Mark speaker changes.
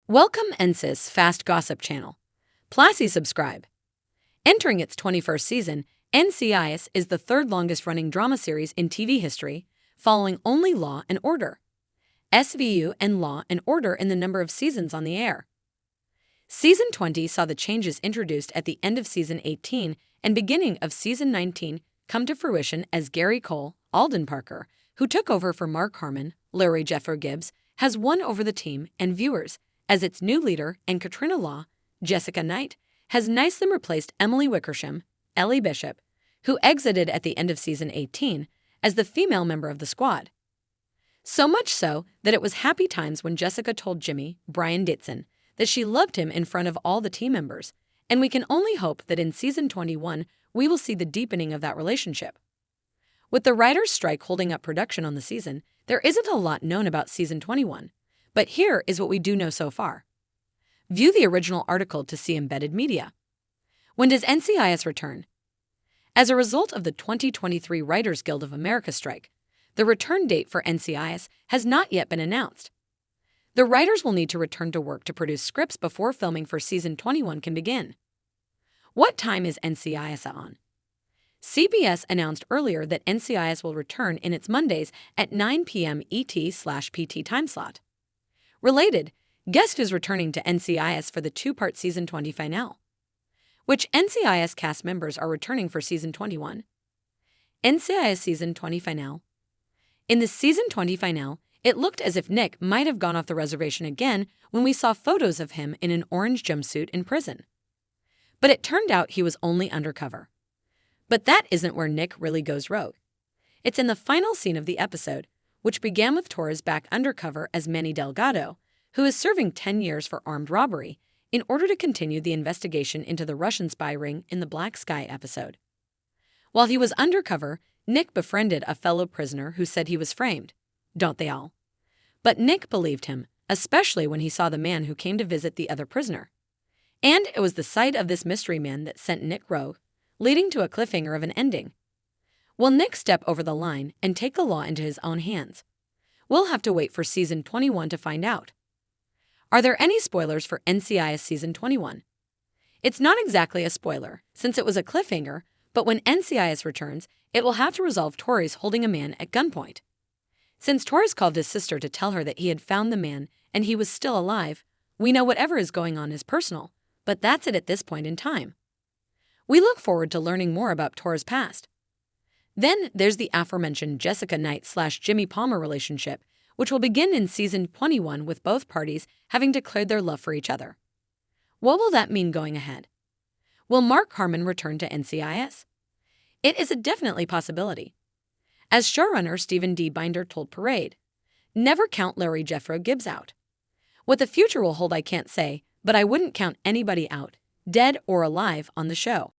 Speaker 1: Welcome NCIS Fast Gossip Channel. Plassy subscribe. Entering its 21st season, NCIS is the third longest-running drama series in TV history, following only Law & Order, SVU and Law & Order in the number of seasons on the air. Season 20 saw the changes introduced at the end of Season 18 and beginning of Season 19 come to fruition as Gary Cole, Alden Parker, who took over for Mark Harmon, Larry Jeffro Gibbs, has won over the team and viewers, as its new leader, and Katrina Law, Jessica Knight, has nicely replaced Emily Wickersham, Ellie Bishop, who exited at the end of Season 18, as the female member of the squad. So much so that it was happy times when Jessica told Jimmy, Brian Ditson, that she loved him in front of all the team members, and we can only hope that in Season 21 we will see the deepening of that relationship. With the writers' strike holding up production on the season, there isn't a lot known about Season 21. But here is what we do know so far. View the original article to see embedded media. When does NCIS return? As a result of the 2023 Writers Guild of America strike, the return date for NCIS has not yet been announced. The writers will need to return to work to produce scripts before filming for Season 21 can begin. What time is NCIS on? CBS announced earlier that NCIS will return in its Mondays at 9 p.m. ET/PT time slot. Related, Guest is returning to NCIS for the two-part Season 20 finale. Which NCIS cast members are returning for Season 21? NCIS Season 20 finale. In the Season 20 finale, it looked as if Nick might have gone off the reservation again when we saw photos of him in an orange jumpsuit in prison. But it turned out he was only undercover. But that isn't where Nick really goes rogue. It's in the final scene of the episode, which began with Torres back undercover as Manny Delgado, who is serving 10 years for armed robbery, in order to continue the investigation into the Russian spy ring in the Black Sky episode. While he was undercover, Nick befriended a fellow prisoner who said he was framed. Don't they all? But Nick believed him, especially when he saw the man who came to visit the other prisoner. And it was the sight of this mystery man that sent Nick rogue, leading to a cliffhanger of an ending. Will Nick step over the line and take the law into his own hands? We'll have to wait for Season 21 to find out. Are there any spoilers for NCIS Season 21? It's not exactly a spoiler, since it was a cliffhanger, but when NCIS returns, it will have to resolve Torres holding a man at gunpoint. Since Torres called his sister to tell her that he had found the man and he was still alive, we know whatever is going on is personal, but that's it at this point in time. We look forward to learning more about Torres' past. Then there's the aforementioned Jessica Knight/Jimmy Palmer relationship, which will begin in Season 21 with both parties having declared their love for each other. What will that mean going ahead? Will Mark Harmon return to NCIS? It is a definitely possibility. As showrunner Stephen D. Binder told Parade, never count Larry Jeffro Gibbs out. What the future will hold I can't say, but I wouldn't count anybody out, dead or alive, on the show.